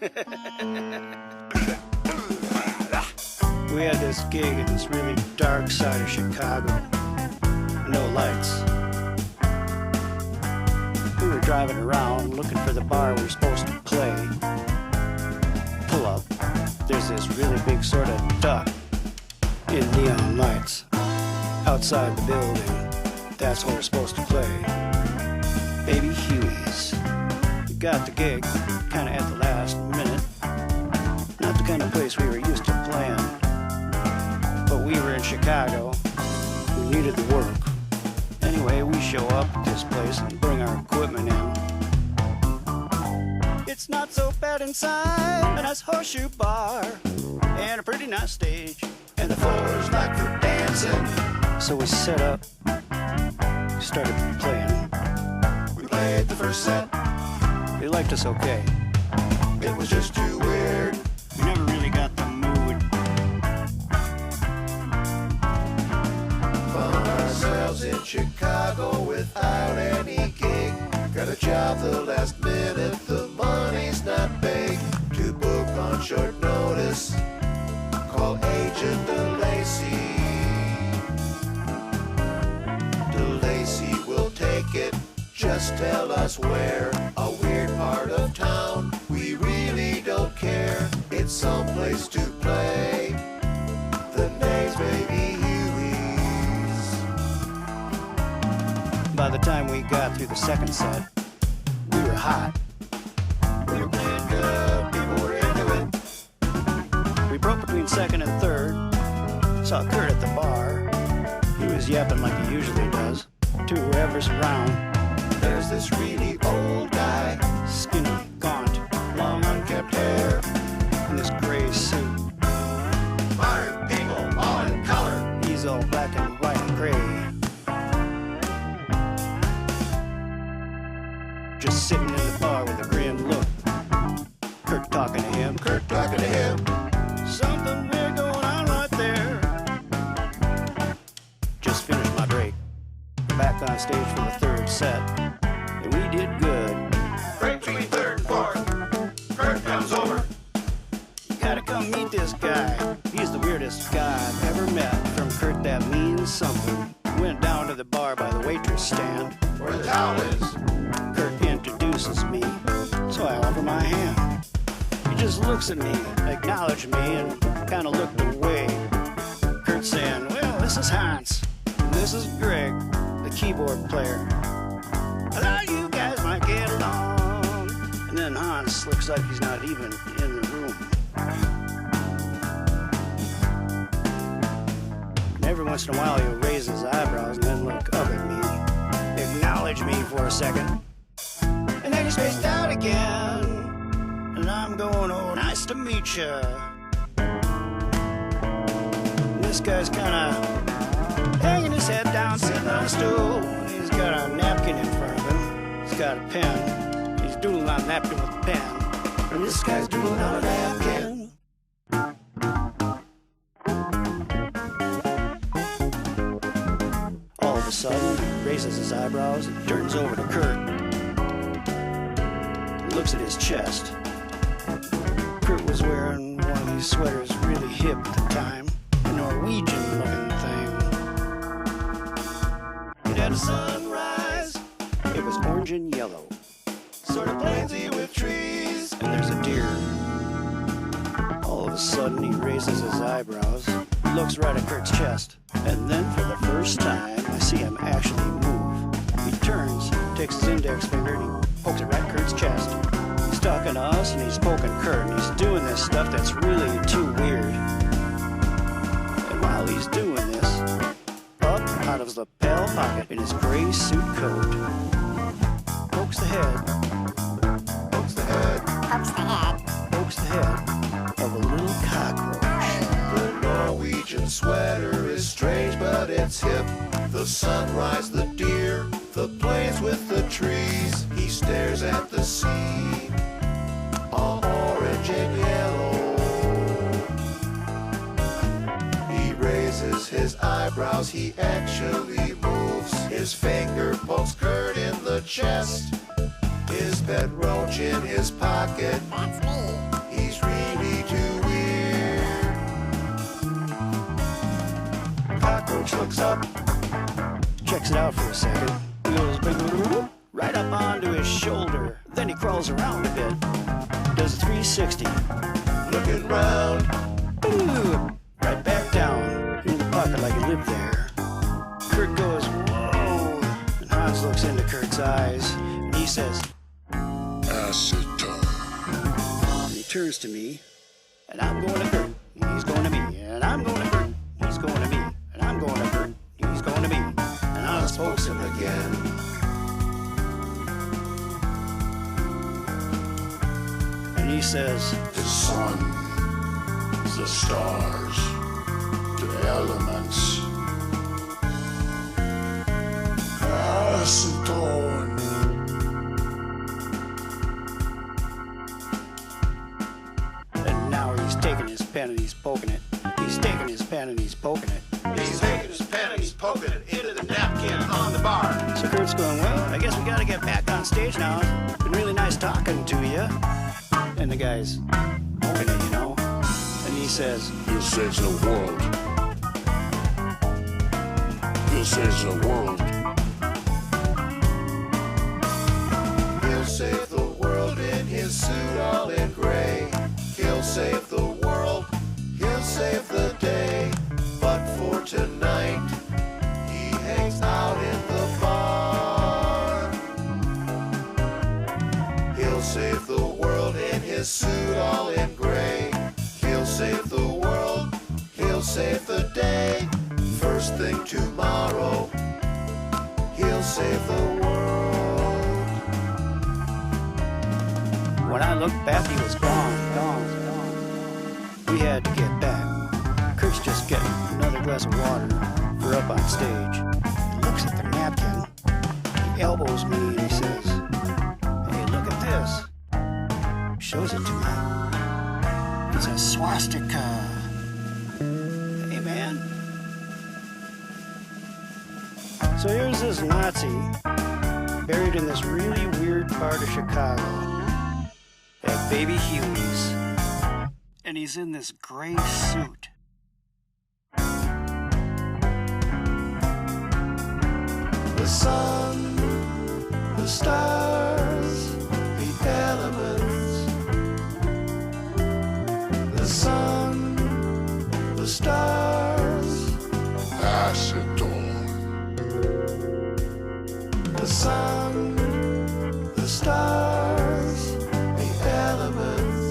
We had this gig in this really dark side of Chicago. No lights. We were driving around looking for the bar we were supposed to play. Pull up. There's this really big sort of duck in neon lights outside the building. That's where we're supposed to play. Baby Huey's. We got the gig kind of at the last minute. Not the kind of place we were used to playing. But we were in Chicago. We needed the work. Anyway, we show up at this place and bring our equipment in. It's not so bad inside. A nice horseshoe bar and a pretty nice stage. And the floor's like for dancing. So we set up, started playing. We played the first set. They liked us okay. It was just too weird. We never really got the mood. Found ourselves in Chicago without any gig. Got a job the last minute, the money's not big. To book on short notice, call Agent DeLacy. DeLacy will take it, just tell us where. A weird part of town, we really don't care. It's someplace to play. The name's Baby Huey's. By the time we got through the second set, we were hot. We were playing good, people were into it. We broke between second and third. Saw Kurt at the bar. He was yapping like he usually does to whoever's around. There's this really old guy, skinny, gaunt, long unkempt hair, in this gray suit. Modern people, all in color. He's all black and white and gray. Just sitting in the bar with a grim look. Kurt talking to him. Kurt talking to him. Something weird going on right there. Just finished my break. Back on stage for the third set. And we did good. Break between third and fourth. Kurt comes over. You gotta come meet this guy. He's the weirdest guy I've ever met. From Kurt, that means something. Went down to the bar by the waitress stand. Where the towel is. Kurt introduces me, so I offer my hand. He just looks at me, acknowledged me, and kind of looked away. Kurt saying, well, this is Hans, and this is Gregg, the keyboard player. I thought you guys might get along. And then Hans looks like he's not even in the room. And every once in a while he'll raise his eyebrows and then look up at me, acknowledge me for a second. And then he's spaced out again. And I'm going, oh, nice to meet ya. And this guy's kind of hanging his head down, sitting on a stool. He's got a napkin in front of him. He's got a pen. He's doodling on a napkin with a pen. And this guy's doodling on a napkin. All of a sudden, he raises his eyebrows and turns over to Kurt. He looks at his chest. Kurt was wearing one of these sweaters really hip at the time. A Norwegian-looking thing. It had a sunrise. It was orange and yellow. Sort of plainsy with trees. And there's a deer. All of a sudden, he raises his eyebrows. Looks right at Kurt's chest. And then, for the first time, I see him actually move. He turns, takes his index finger, and he pokes it right at Kurt's chest. He's talking to us, and he's poking Kurt, and he's doing this stuff that's really too weird. And while he's doing this, up out of his lapel pocket in his gray suit coat, pokes the head, pokes the head, Pokes the head. pokes the head of a little cockroach. The Norwegian sweater is strange, but it's hip. The sunrise, the deer, the plains with the trees. He stares at the sea, all orange and yellow. He raises his eyebrows, he actually moves. His finger pokes Kurt in the chest. His pet roach in his pocket. That's me. Kurtz looks up, checks it out for a second, goes right up onto his shoulder. Then he crawls around a bit, does a 360, looking round, right back down in the pocket like he lived there. Kurt goes, whoa, and Hans looks into Kurt's eyes, and he says, acetone. And he turns to me, and I'm going to Kurt, he's going to me, and I'm going to Kurt, he's going to me, and I'm going to Kurt, he's going to me, and Hans pokes him again. And he says, the sun, the stars, the elements. Acetone. And now he's taking his pen and he's poking it. He's taking his pen and he's poking it. He's taking his pen and he's poking it into the napkin on the bar. So Kurt's going, well, I guess we gotta get back on stage now. It's been really nice talking to you. And the guy's poking it, you know. And he says, This is the world. This is the world. He'll save the world in his suit all in gray. He'll save the world, he'll save the day. But for tonight, he hangs out in the bar. He'll save the world in his suit all in gray. He'll save the world, he'll save the day. First thing tomorrow, he'll save the world. when I looked back, he was gone. We had to get back. Kurt's just getting another glass of water for up on stage. He looks at the napkin, he elbows me, and he says, hey, look at this. Shows it to me. It's a swastika. Hey, man. So here's this Nazi buried in this really weird part of Chicago at Baby Huey's. And he's in this gray suit. The sun, the stars, the elements. The sun, the stars, Acetone. the sun, the stars, the elements.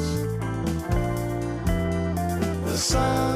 The sun.